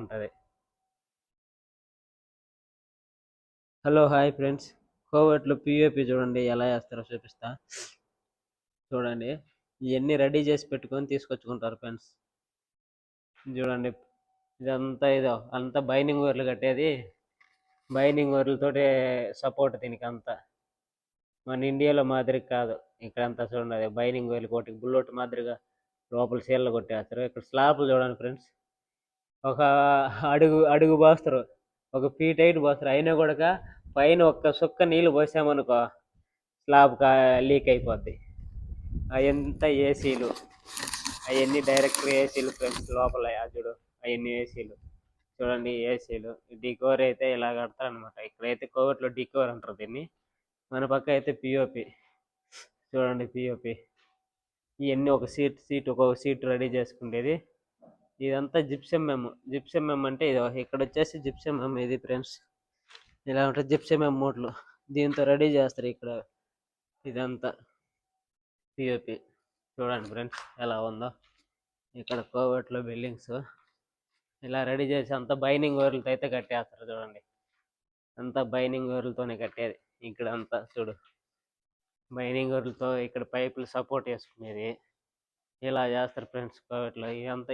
ఉంటుంది. Hello hi friends, కోవట్లో POP చూడండి ఎలా వేస్తారో చూపిస్తా. చూడండి, ఇవన్నీ రెడీ చేసి పెట్టుకొని తీసుకొచ్చుకుంటారు ఫ్రెండ్స్. చూడండి, ఇదంతా అంతా బైండింగ్ వైర్లు కట్టేది. బైండింగ్ వైర్లతోటి సపోర్ట్ దీనికి అంతా. మన ఇండియాలో మాదిరి కాదు, ఇక్కడంతా చూడండి బైండింగ్ వైర్లు కొట్టి బుల్లెట్ మాదిరిగా లోపల సీళ్ళు కొట్టేస్తారు. ఇక్కడ స్లాబ్లు చూడండి ఫ్రెండ్స్, ఒక అడుగు పోస్తారు, ఒక ఫీట్ హైట్ పోస్తారు. అయినా కూడా పైన ఒక్క సుక్క నీళ్ళు పోసామనుకో స్లాబ్ లీక్ అయిపోద్ది. అవంతా ఏసీలు, అవన్నీ డైరెక్ట్ ఏసీలు ఫ్రెండ్స్. లోపల చూడు అవన్నీ ఏసీలు. చూడండి ఏసీలు. డికోర్ అయితే ఇలా కడతారనమాట. ఇక్కడైతే కోవట్లో డికోర్ అంటారు దీన్ని, మన పక్క అయితే పిఓపి. చూడండి పిఓపి, ఇవన్నీ ఒక ఒక్కొక్క సీట్ రెడీ చేసుకునేది. ఇదంతా జిప్సం మెమ్ అంటే ఇది. ఇక్కడ వచ్చేసి జిప్సం మెమ్ ఇది ఫ్రెండ్స్. ఇలా ఉంటుంది జిప్సం మెమ్ మూట్లు, దీంతో రెడీ చేస్తారు ఇక్కడ. ఇదంతా పిఓపి. చూడండి ఫ్రెండ్స్ ఎలా ఉందో. ఇక్కడ కోవట్లో బిల్డింగ్స్ ఇలా రెడీ చేసి అంతా బైండింగ్ వైర్లతో అయితే కట్టేస్తారు. చూడండి, అంతా బైండింగ్ వైర్లతోనే కట్టేది. ఇక్కడ అంతా చూడు బైండింగ్ వైర్లతో, ఇక్కడ పైపులు సపోర్ట్ చేసుకునేది. ఇలా చేస్తారు ఫ్రెండ్స్ కోవట్లో.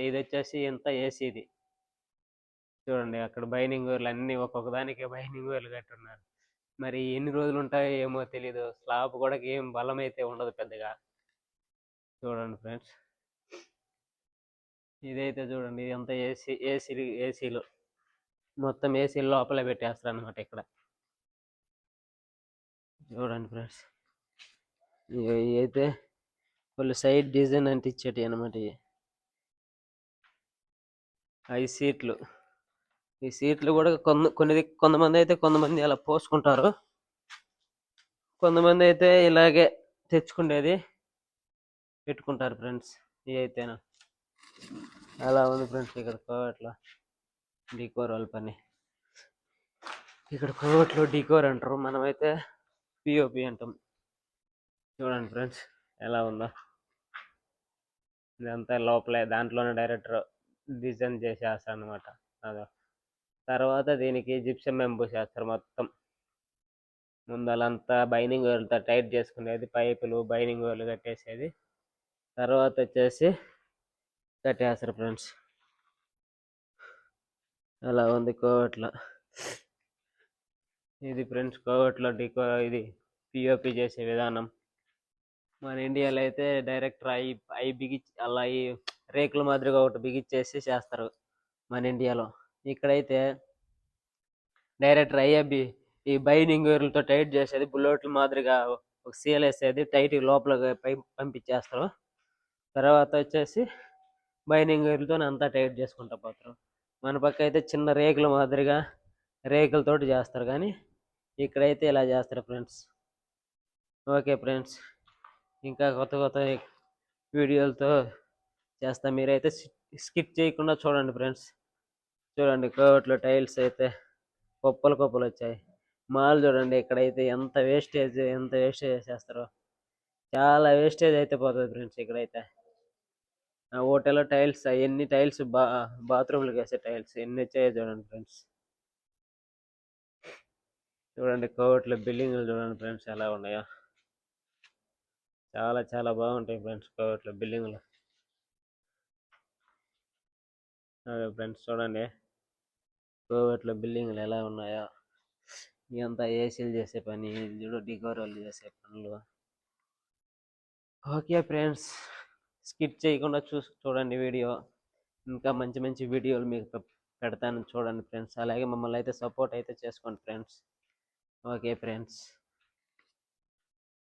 ఇది వచ్చేసి ఇంత ఏసీది. చూడండి అక్కడ బైండింగ్ వైర్లు అన్నీ ఒక్కొక్క దానికి బైండింగ్ వైర్లు కట్టున్నారు. మరి ఎన్ని రోజులు ఉంటాయో ఏమో తెలీదు. స్లాబ్ కూడా ఏం బలం అయితే ఉండదు పెద్దగా. చూడండి ఫ్రెండ్స్, ఇదైతే చూడండి ఇదంతా ఏసీలు మొత్తం ఏసీలు లోపలే పెట్టేస్తారు అనమాట ఇక్కడ. చూడండి ఫ్రెండ్స్, ఇవి అయితే వాళ్ళు సైడ్ డిజైన్ అంటించేటి అనమాట. ఈ సీట్లు కూడా కొంతమంది అలా పోసుకుంటారు, కొంతమంది అయితే ఇలాగే తెచ్చుకునేది పెట్టుకుంటారు ఫ్రెండ్స్. ఇవి అయితేనా అలా ఉంది ఫ్రెండ్స్. ఇక్కడ కోవట్లో డీకోర్ వాళ్ళ పని. ఇక్కడ కోవట్లో డీకోర్ అంటారు, మనమైతే పిఓపి అంటాం. చూడండి ఫ్రెండ్స్ ఎలా ఉందో. ఇదంతా లోపలే దాంట్లోనే డైరెక్టర్ డిజైన్ చేసేస్తారు అనమాట. అదో తర్వాత దీనికి జిప్సం మెమ్ పూసేస్తారు మొత్తం. ముందు అలంతా బైండింగ్ వైర్లతో టైట్ చేసుకునేది, పైపులు బైండింగ్ వైర్లు కట్టేసేది. తర్వాత వచ్చేసి కట్టేస్తారు ఫ్రెండ్స్. అలా ఉంది కోవట్లో. ఇది ఫ్రెండ్స్ కోవట్లో ఇది పిఓపి చేసే విధానం. మన ఇండియాలో అయితే డైరెక్ట్ అయి బిగించి అలా ఈ రేకుల మాదిరిగా ఒకటి బిగించేసి చేస్తారు మన ఇండియాలో. ఇక్కడైతే డైరెక్ట్ అయ్యే ఈ బైండింగ్ వైర్లతో టైట్ చేసేది, బుల్లెట్ల మాదిరిగా ఒక సీల్ వేసేది, టైట్ లోపల పంపించేస్తారు. తర్వాత వచ్చేసి బైండింగ్ వైర్లతో అంతా టైట్ చేసుకుంటా పోతారు. మన పక్క అయితే చిన్న రేకుల మాదిరిగా రేకులతోటి చేస్తారు, కానీ ఇక్కడైతే ఇలా చేస్తారు ఫ్రెండ్స్. ఓకే ఫ్రెండ్స్, ఇంకా కొత్త వీడియోలతో చేస్తా. మీరైతే స్కిప్ చేయకుండా చూడండి ఫ్రెండ్స్. చూడండి కోవట్లో టైల్స్ అయితే కుప్పలు వచ్చాయి. మాల్ చూడండి, ఇక్కడైతే ఎంత వేస్టేజ్ చేస్తారు. చాలా వేస్టేజ్ అయితే పోతుంది ఫ్రెండ్స్. ఇక్కడైతే హోటల్లో టైల్స్, ఎన్ని టైల్స్ బాత్రూమ్లకు వేసే టైల్స్ ఎన్ని వచ్చాయో చూడండి ఫ్రెండ్స్. చూడండి కోవట్లో బిల్డింగ్లు చూడండి ఫ్రెండ్స్ ఎలా ఉన్నాయో. చాలా చాలా బాగుంటాయి ఫ్రెండ్స్ కోవట్లో బిల్డింగ్లు. ఫ్రెండ్స్ చూడండి కోవట్లో బిల్డింగ్లు ఎలా ఉన్నాయో. ఇదంతా ఏసీలు చేసే పని, చూడు డికోర్ వాళ్ళు చేసే పనులు. ఓకే ఫ్రెండ్స్, స్కిప్ చేయకుండా చూడండి వీడియో. ఇంకా మంచి మంచి వీడియోలు మీకు పెడతాను చూడండి ఫ్రెండ్స్. అలాగే మమ్మల్ని అయితే సపోర్ట్ అయితే చేసుకోండి ఫ్రెండ్స్. Okay friends.